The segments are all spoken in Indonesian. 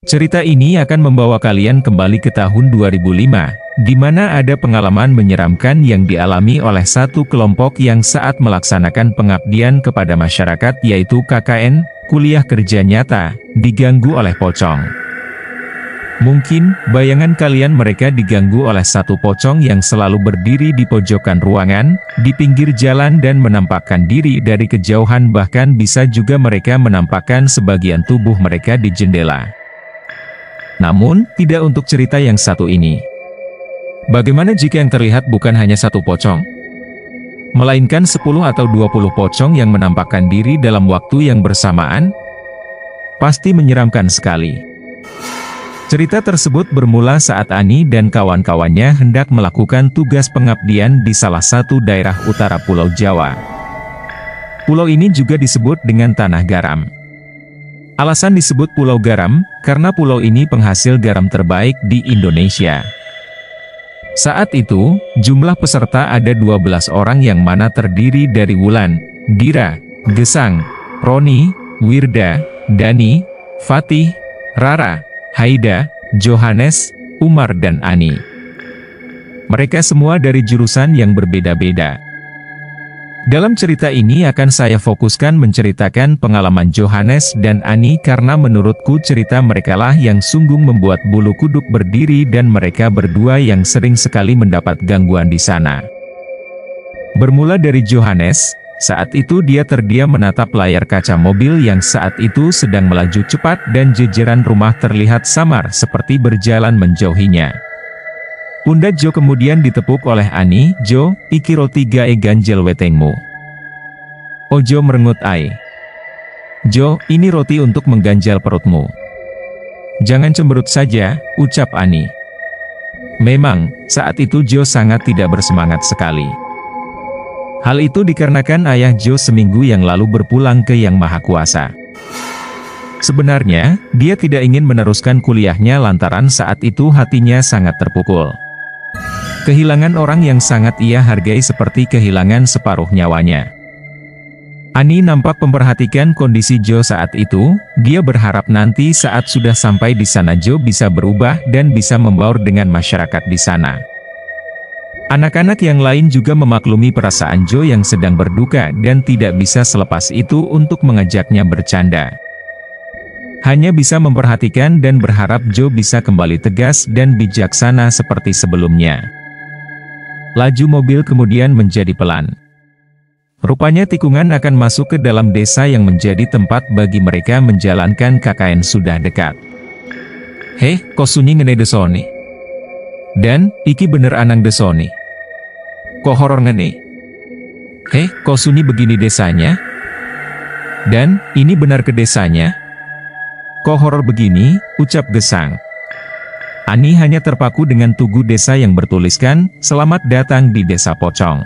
Cerita ini akan membawa kalian kembali ke tahun 2005, di mana ada pengalaman menyeramkan yang dialami oleh satu kelompok yang saat melaksanakan pengabdian kepada masyarakat yaitu KKN, kuliah kerja nyata, diganggu oleh pocong. Mungkin, bayangan kalian mereka diganggu oleh satu pocong yang selalu berdiri di pojokan ruangan, di pinggir jalan dan menampakkan diri dari kejauhan, bahkan bisa juga mereka menampakkan sebagian tubuh mereka di jendela. Namun, tidak untuk cerita yang satu ini. Bagaimana jika yang terlihat bukan hanya satu pocong? Melainkan 10 atau 20 pocong yang menampakkan diri dalam waktu yang bersamaan? Pasti menyeramkan sekali. Cerita tersebut bermula saat Ani dan kawan-kawannya hendak melakukan tugas pengabdian di salah satu daerah utara Pulau Jawa. Pulau ini juga disebut dengan Tanah Garam. Alasan disebut Pulau Garam, karena pulau ini penghasil garam terbaik di Indonesia. Saat itu, jumlah peserta ada 12 orang yang mana terdiri dari Wulan, Dira, Gesang, Roni, Wirda, Dani, Fatih, Rara, Haida, Johannes, Umar dan Ani. Mereka semua dari jurusan yang berbeda-beda. Dalam cerita ini akan saya fokuskan menceritakan pengalaman Johannes dan Ani karena menurutku cerita merekalah yang sungguh membuat bulu kuduk berdiri dan mereka berdua yang sering sekali mendapat gangguan di sana. Bermula dari Johannes. Saat itu dia terdiam menatap layar kaca mobil yang saat itu sedang melaju cepat dan jejeran rumah terlihat samar seperti berjalan menjauhinya. Pundak Jo kemudian ditepuk oleh Ani. Jo, iki roti gae ganjel wetengmu. Ojo merengut ai. Jo, ini roti untuk mengganjal perutmu. Jangan cemberut saja, ucap Ani. Memang, saat itu Jo sangat tidak bersemangat sekali. Hal itu dikarenakan ayah Jo seminggu yang lalu berpulang ke Yang Maha Kuasa. Sebenarnya, dia tidak ingin meneruskan kuliahnya lantaran saat itu hatinya sangat terpukul. Kehilangan orang yang sangat ia hargai seperti kehilangan separuh nyawanya. Ani nampak memperhatikan kondisi Jo saat itu, dia berharap nanti saat sudah sampai di sana Jo bisa berubah dan bisa membaur dengan masyarakat di sana. Anak-anak yang lain juga memaklumi perasaan Jo yang sedang berduka dan tidak bisa selepas itu untuk mengajaknya bercanda. Hanya bisa memperhatikan dan berharap Jo bisa kembali tegas dan bijaksana seperti sebelumnya. Laju mobil kemudian menjadi pelan. Rupanya tikungan akan masuk ke dalam desa yang menjadi tempat bagi mereka menjalankan KKN sudah dekat. Heh, kok sunyi ngene desone? Dan, iki bener anang desone. Kok horor ngene? Heh, kok sunyi begini desanya? Dan, ini benar ke desanya? Kok horor begini, ucap Gesang. Ani hanya terpaku dengan tugu desa yang bertuliskan, selamat datang di desa pocong.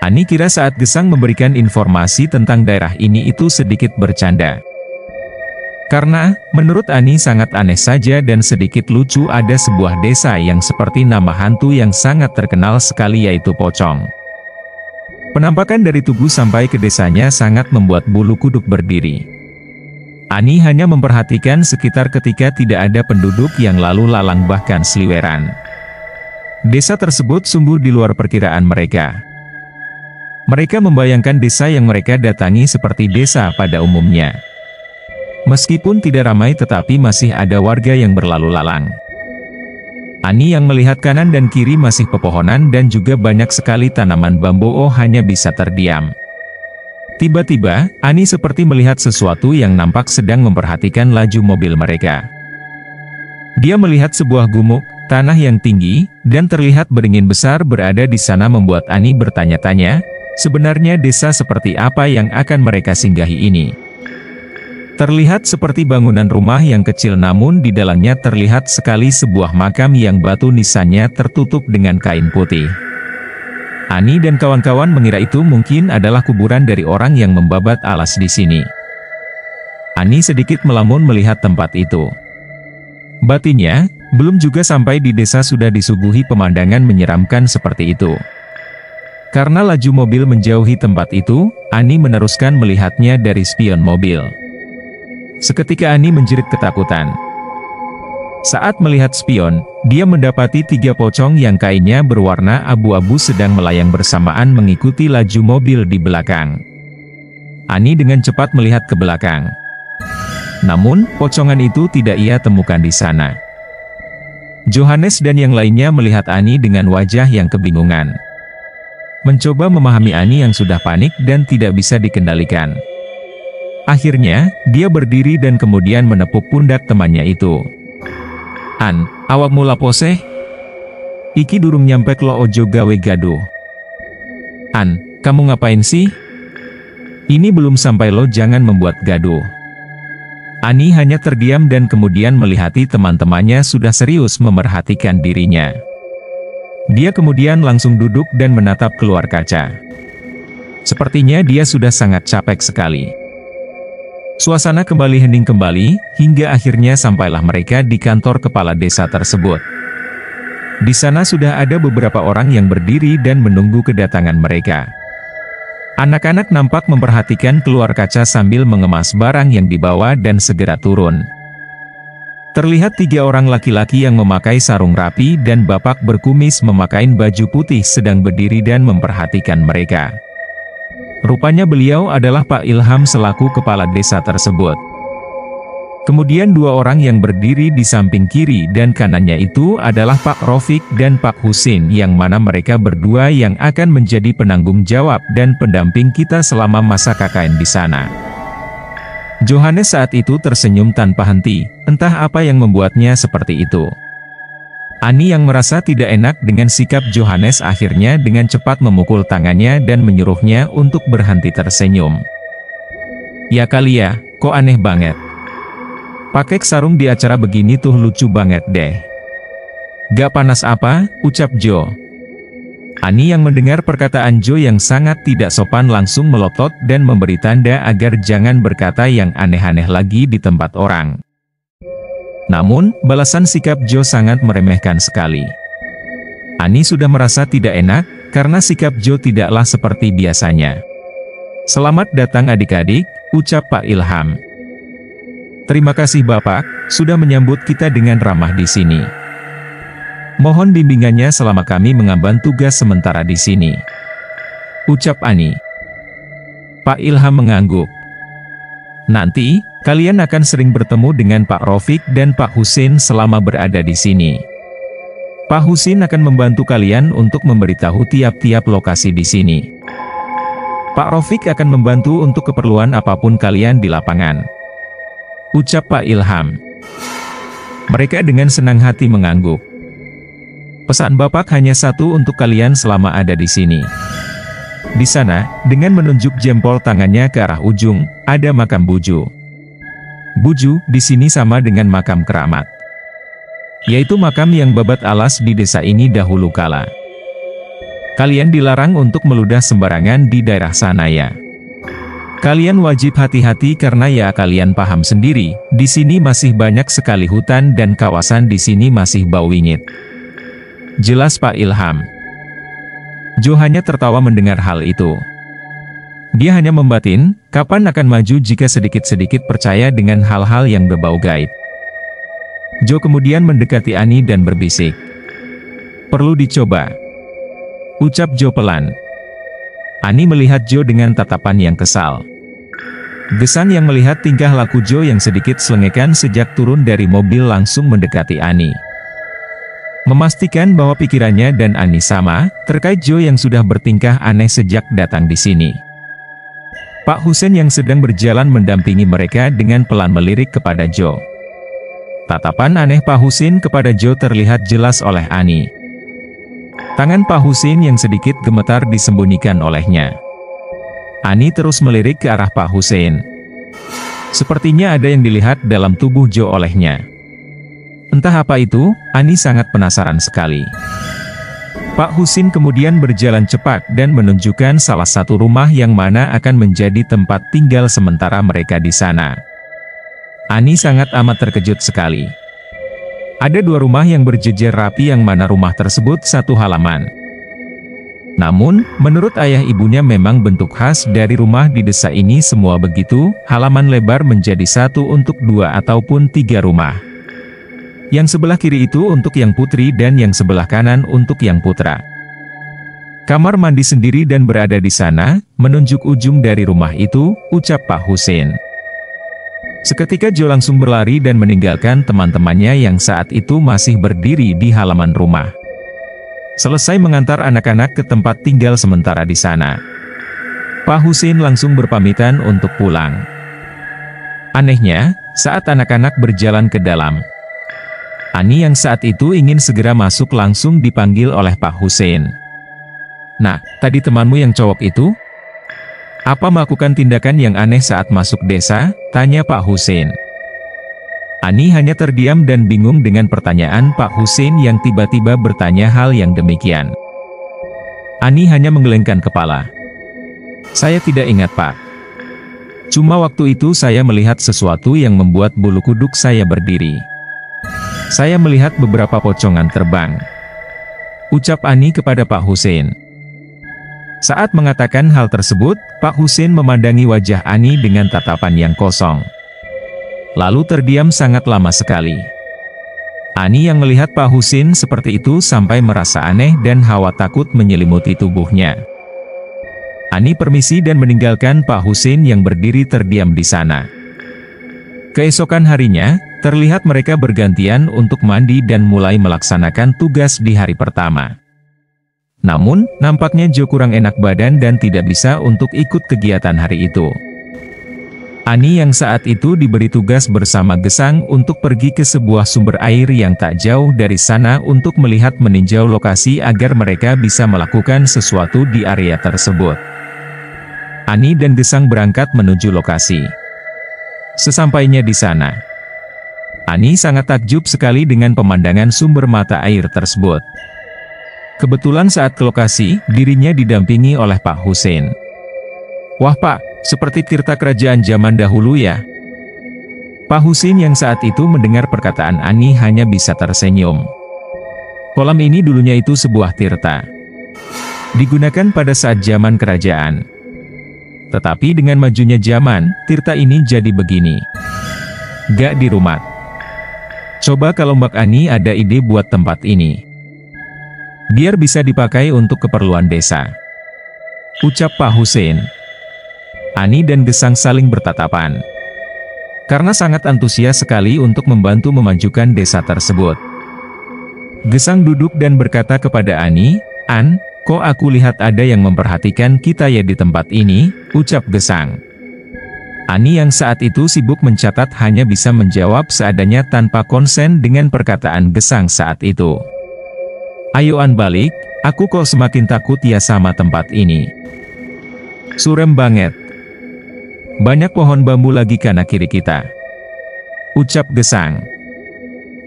Ani kira saat Gesang memberikan informasi tentang daerah ini itu sedikit bercanda. Karena, menurut Ani sangat aneh saja dan sedikit lucu ada sebuah desa yang seperti nama hantu yang sangat terkenal sekali yaitu pocong. Penampakan dari tugu sampai ke desanya sangat membuat bulu kuduk berdiri. Ani hanya memperhatikan sekitar ketika tidak ada penduduk yang lalu lalang bahkan seliweran. Desa tersebut sungguh di luar perkiraan mereka. Mereka membayangkan desa yang mereka datangi seperti desa pada umumnya. Meskipun tidak ramai tetapi masih ada warga yang berlalu lalang. Ani yang melihat kanan dan kiri masih pepohonan dan juga banyak sekali tanaman bambu hanya bisa terdiam. Tiba-tiba, Ani seperti melihat sesuatu yang nampak sedang memperhatikan laju mobil mereka. Dia melihat sebuah gumuk, tanah yang tinggi, dan terlihat beringin besar berada di sana membuat Ani bertanya-tanya, sebenarnya desa seperti apa yang akan mereka singgahi ini? Terlihat seperti bangunan rumah yang kecil namun di dalamnya terlihat sekali sebuah makam yang batu nisannya tertutup dengan kain putih. Ani dan kawan-kawan mengira itu mungkin adalah kuburan dari orang yang membabat alas di sini. Ani sedikit melamun melihat tempat itu. Batinnya, belum juga sampai di desa sudah disuguhi pemandangan menyeramkan seperti itu. Karena laju mobil menjauhi tempat itu, Ani meneruskan melihatnya dari spion mobil. Seketika Ani menjerit ketakutan. Saat melihat spion, dia mendapati 3 pocong yang kainnya berwarna abu-abu sedang melayang bersamaan mengikuti laju mobil di belakang. Ani dengan cepat melihat ke belakang. Namun, pocongan itu tidak ia temukan di sana. Johannes dan yang lainnya melihat Ani dengan wajah yang kebingungan. Mencoba memahami Ani yang sudah panik dan tidak bisa dikendalikan. Akhirnya, dia berdiri dan kemudian menepuk pundak temannya itu. "An, awakmu lapo seh? Iki durung nyampe lo ojo gawe gaduh. An, kamu ngapain sih? Ini belum sampai lo jangan membuat gaduh." Ani hanya terdiam dan kemudian melihati teman-temannya sudah serius memerhatikan dirinya. Dia kemudian langsung duduk dan menatap keluar kaca. Sepertinya dia sudah sangat capek sekali. Suasana kembali hening kembali, hingga akhirnya sampailah mereka di kantor kepala desa tersebut. Di sana sudah ada beberapa orang yang berdiri dan menunggu kedatangan mereka. Anak-anak nampak memperhatikan keluar kaca sambil mengemas barang yang dibawa dan segera turun. Terlihat 3 orang laki-laki yang memakai sarung rapi dan bapak berkumis memakai baju putih sedang berdiri dan memperhatikan mereka. Rupanya beliau adalah Pak Ilham selaku kepala desa tersebut. Kemudian 2 orang yang berdiri di samping kiri dan kanannya itu adalah Pak Rofik dan Pak Husin, yang mana mereka berdua yang akan menjadi penanggung jawab dan pendamping kita selama masa KKN di sana. Johannes saat itu tersenyum tanpa henti, entah apa yang membuatnya seperti itu. Ani yang merasa tidak enak dengan sikap Johannes akhirnya dengan cepat memukul tangannya dan menyuruhnya untuk berhenti tersenyum. "Ya kali ya, kok aneh banget. Pakai sarung di acara begini tuh lucu banget deh. Gak panas apa?" ucap Jo. Ani yang mendengar perkataan Jo yang sangat tidak sopan langsung melotot dan memberi tanda agar jangan berkata yang aneh-aneh lagi di tempat orang. Namun, balasan sikap Jo sangat meremehkan sekali. Ani sudah merasa tidak enak, karena sikap Jo tidaklah seperti biasanya. "Selamat datang adik-adik," ucap Pak Ilham. "Terima kasih Bapak, sudah menyambut kita dengan ramah di sini. Mohon bimbingannya selama kami mengemban tugas sementara di sini," ucap Ani. Pak Ilham mengangguk. "Nanti, kalian akan sering bertemu dengan Pak Rofik dan Pak Husin selama berada di sini. Pak Husin akan membantu kalian untuk memberitahu tiap-tiap lokasi di sini. Pak Rofik akan membantu untuk keperluan apapun kalian di lapangan," ucap Pak Ilham. Mereka dengan senang hati mengangguk. "Pesan Bapak hanya satu untuk kalian selama ada di sini. Di sana, dengan menunjuk jempol tangannya ke arah ujung, ada makam Buju. Buju di sini sama dengan makam keramat, yaitu makam yang babat alas di desa ini dahulu kala. Kalian dilarang untuk meludah sembarangan di daerah sana ya. Kalian wajib hati-hati karena ya kalian paham sendiri, di sini masih banyak sekali hutan dan kawasan di sini masih bau wingit," jelas Pak Ilham. Jo hanya tertawa mendengar hal itu. Dia hanya membatin, kapan akan maju jika sedikit-sedikit percaya dengan hal-hal yang berbau gaib. Jo kemudian mendekati Ani dan berbisik. "Perlu dicoba," ucap Jo pelan. Ani melihat Jo dengan tatapan yang kesal. Gesan yang melihat tingkah laku Jo yang sedikit selengekan sejak turun dari mobil langsung mendekati Ani. Memastikan bahwa pikirannya dan Ani sama, terkait Jo yang sudah bertingkah aneh sejak datang di sini. Pak Husin yang sedang berjalan mendampingi mereka dengan pelan melirik kepada Jo. Tatapan aneh Pak Husin kepada Jo terlihat jelas oleh Ani. Tangan Pak Husin yang sedikit gemetar disembunyikan olehnya. Ani terus melirik ke arah Pak Husin. Sepertinya ada yang dilihat dalam tubuh Jo olehnya. Entah apa itu, Ani sangat penasaran sekali. Pak Husin kemudian berjalan cepat dan menunjukkan salah satu rumah yang mana akan menjadi tempat tinggal sementara mereka di sana. Ani sangat amat terkejut sekali. Ada 2 rumah yang berjejer rapi yang mana rumah tersebut satu halaman. Namun, menurut ayah ibunya memang bentuk khas dari rumah di desa ini semua begitu, halaman lebar menjadi 1 untuk 2 ataupun 3 rumah. Yang sebelah kiri itu untuk yang putri dan yang sebelah kanan untuk yang putra. Kamar mandi sendiri dan berada di sana, menunjuk ujung dari rumah itu, ucap Pak Husin. Seketika Jo langsung berlari dan meninggalkan teman-temannya yang saat itu masih berdiri di halaman rumah. Selesai mengantar anak-anak ke tempat tinggal sementara di sana, Pak Husin langsung berpamitan untuk pulang. Anehnya, saat anak-anak berjalan ke dalam, Ani yang saat itu ingin segera masuk langsung dipanggil oleh Pak Husin. "Nah, tadi temanmu yang cowok itu? Apa melakukan tindakan yang aneh saat masuk desa?" tanya Pak Husin. Ani hanya terdiam dan bingung dengan pertanyaan Pak Husin yang tiba-tiba bertanya hal yang demikian. Ani hanya menggelengkan kepala. "Saya tidak ingat, Pak. Cuma waktu itu saya melihat sesuatu yang membuat bulu kuduk saya berdiri. Saya melihat beberapa pocongan terbang," ucap Ani kepada Pak Husin. Saat mengatakan hal tersebut, Pak Husin memandangi wajah Ani dengan tatapan yang kosong. Lalu terdiam sangat lama sekali. Ani yang melihat Pak Husin seperti itu sampai merasa aneh dan hawa takut menyelimuti tubuhnya. Ani permisi dan meninggalkan Pak Husin yang berdiri terdiam di sana. Keesokan harinya, terlihat mereka bergantian untuk mandi dan mulai melaksanakan tugas di hari pertama. Namun, nampaknya Jo kurang enak badan dan tidak bisa untuk ikut kegiatan hari itu. Ani yang saat itu diberi tugas bersama Gesang untuk pergi ke sebuah sumber air yang tak jauh dari sana untuk melihat meninjau lokasi agar mereka bisa melakukan sesuatu di area tersebut. Ani dan Gesang berangkat menuju lokasi. Sesampainya di sana, Ani sangat takjub sekali dengan pemandangan sumber mata air tersebut. Kebetulan saat ke lokasi, dirinya didampingi oleh Pak Husin. "Wah Pak, seperti tirta kerajaan zaman dahulu ya?" Pak Husin yang saat itu mendengar perkataan Ani hanya bisa tersenyum. Kolam ini dulunya itu sebuah tirta. Digunakan pada saat zaman kerajaan. Tetapi dengan majunya zaman, tirta ini jadi begini. Gak dirumat. Coba kalau Mbak Ani ada ide buat tempat ini. Biar bisa dipakai untuk keperluan desa, ucap Pak Husin. Ani dan Gesang saling bertatapan. Karena sangat antusias sekali untuk membantu memajukan desa tersebut. Gesang duduk dan berkata kepada Ani, "An, kok aku lihat ada yang memperhatikan kita ya di tempat ini," ucap Gesang. Ani yang saat itu sibuk mencatat hanya bisa menjawab seadanya tanpa konsen dengan perkataan Gesang saat itu. "Ayo An balik, aku kok semakin takut ya sama tempat ini. Surem banget. Banyak pohon bambu lagi kanan kiri kita," ucap Gesang.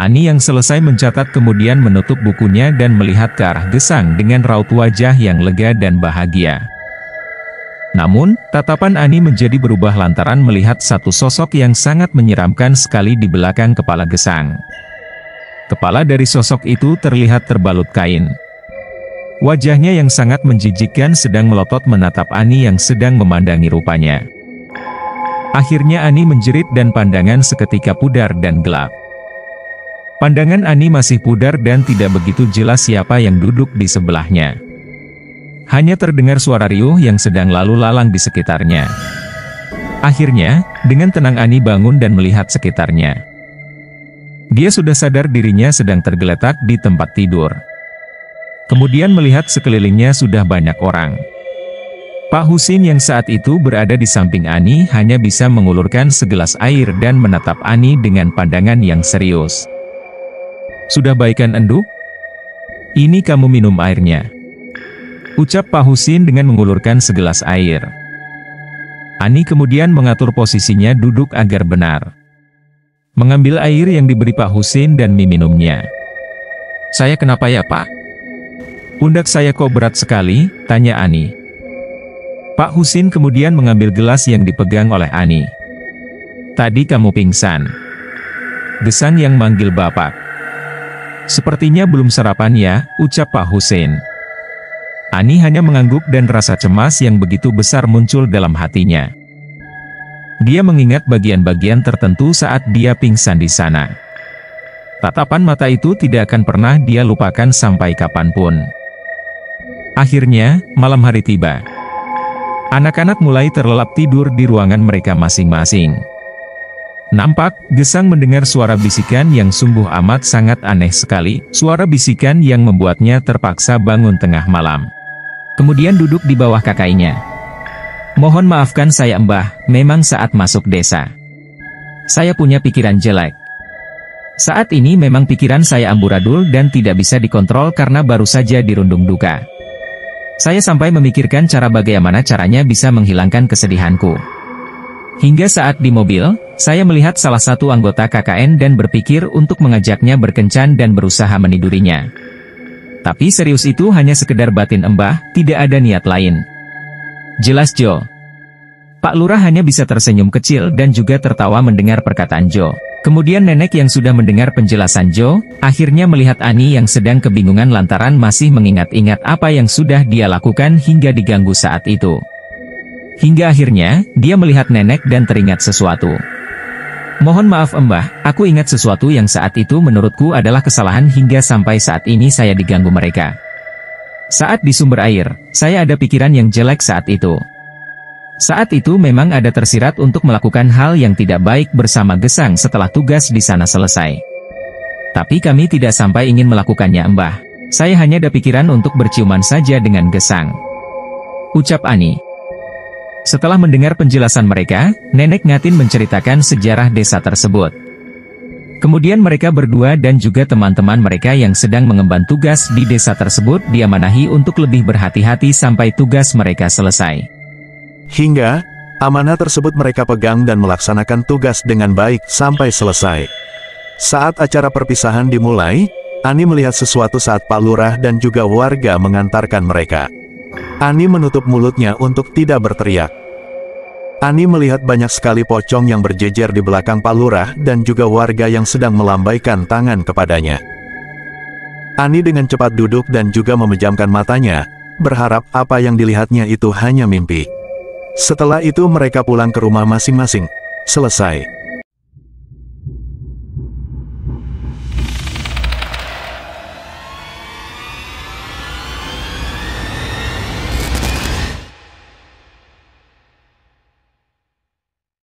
Ani yang selesai mencatat kemudian menutup bukunya dan melihat ke arah Gesang dengan raut wajah yang lega dan bahagia. Namun, tatapan Ani menjadi berubah lantaran melihat satu sosok yang sangat menyeramkan sekali di belakang kepala Gesang. Kepala dari sosok itu terlihat terbalut kain. Wajahnya yang sangat menjijikkan sedang melotot menatap Ani yang sedang memandangi rupanya. Akhirnya Ani menjerit dan pandangan seketika pudar dan gelap. Pandangan Ani masih pudar dan tidak begitu jelas siapa yang duduk di sebelahnya. Hanya terdengar suara riuh yang sedang lalu lalang di sekitarnya. Akhirnya, dengan tenang Ani bangun dan melihat sekitarnya. Dia sudah sadar dirinya sedang tergeletak di tempat tidur. Kemudian melihat sekelilingnya sudah banyak orang. Pak Husin yang saat itu berada di samping Ani hanya bisa mengulurkan segelas air dan menatap Ani dengan pandangan yang serius. "Sudah baikan Enduk? Ini kamu minum airnya," ucap Pak Husin dengan mengulurkan segelas air. Ani kemudian mengatur posisinya duduk agar benar. Mengambil air yang diberi Pak Husin dan meminumnya. "Saya kenapa ya Pak? Pundak saya kok berat sekali?" tanya Ani. Pak Husin kemudian mengambil gelas yang dipegang oleh Ani. "Tadi kamu pingsan." Gesang yang manggil bapak. "Sepertinya belum sarapan ya," ucap Pak Husin. Ani hanya mengangguk dan rasa cemas yang begitu besar muncul dalam hatinya. Dia mengingat bagian-bagian tertentu saat dia pingsan di sana. Tatapan mata itu tidak akan pernah dia lupakan sampai kapanpun. Akhirnya, malam hari tiba. Anak-anak mulai terlelap tidur di ruangan mereka masing-masing. Nampak, Gesang mendengar suara bisikan yang sungguh amat sangat aneh sekali, suara bisikan yang membuatnya terpaksa bangun tengah malam. Kemudian duduk di bawah kakainya. "Mohon maafkan saya Mbah, memang saat masuk desa saya punya pikiran jelek. Saat ini memang pikiran saya amburadul dan tidak bisa dikontrol karena baru saja dirundung duka. Saya sampai memikirkan cara bagaimana caranya bisa menghilangkan kesedihanku. Hingga saat di mobil, saya melihat salah satu anggota KKN dan berpikir untuk mengajaknya berkencan dan berusaha menidurinya. Tapi serius itu hanya sekedar batin Mbah, tidak ada niat lain." "Jelas Jo." Pak Lurah hanya bisa tersenyum kecil dan juga tertawa mendengar perkataan Jo. Kemudian nenek yang sudah mendengar penjelasan Jo, akhirnya melihat Ani yang sedang kebingungan lantaran masih mengingat-ingat apa yang sudah dia lakukan hingga diganggu saat itu. Hingga akhirnya, dia melihat nenek dan teringat sesuatu. "Mohon maaf Mbah, aku ingat sesuatu yang saat itu menurutku adalah kesalahan hingga sampai saat ini saya diganggu mereka. Saat di sumber air, saya ada pikiran yang jelek saat itu. Saat itu memang ada tersirat untuk melakukan hal yang tidak baik bersama Gesang setelah tugas di sana selesai. Tapi kami tidak sampai ingin melakukannya Mbah. Saya hanya ada pikiran untuk berciuman saja dengan Gesang," ucap Ani. Setelah mendengar penjelasan mereka, Nenek Ngatin menceritakan sejarah desa tersebut. Kemudian mereka berdua dan juga teman-teman mereka yang sedang mengemban tugas di desa tersebut diamanahi untuk lebih berhati-hati sampai tugas mereka selesai. Hingga, amanah tersebut mereka pegang dan melaksanakan tugas dengan baik sampai selesai. Saat acara perpisahan dimulai, Ani melihat sesuatu saat Pak Lurah dan juga warga mengantarkan mereka. Ani menutup mulutnya untuk tidak berteriak. Ani melihat banyak sekali pocong yang berjejer di belakang Pak Lurah dan juga warga yang sedang melambaikan tangan kepadanya. Ani dengan cepat duduk dan juga memejamkan matanya, berharap apa yang dilihatnya itu hanya mimpi. Setelah itu mereka pulang ke rumah masing-masing. Selesai.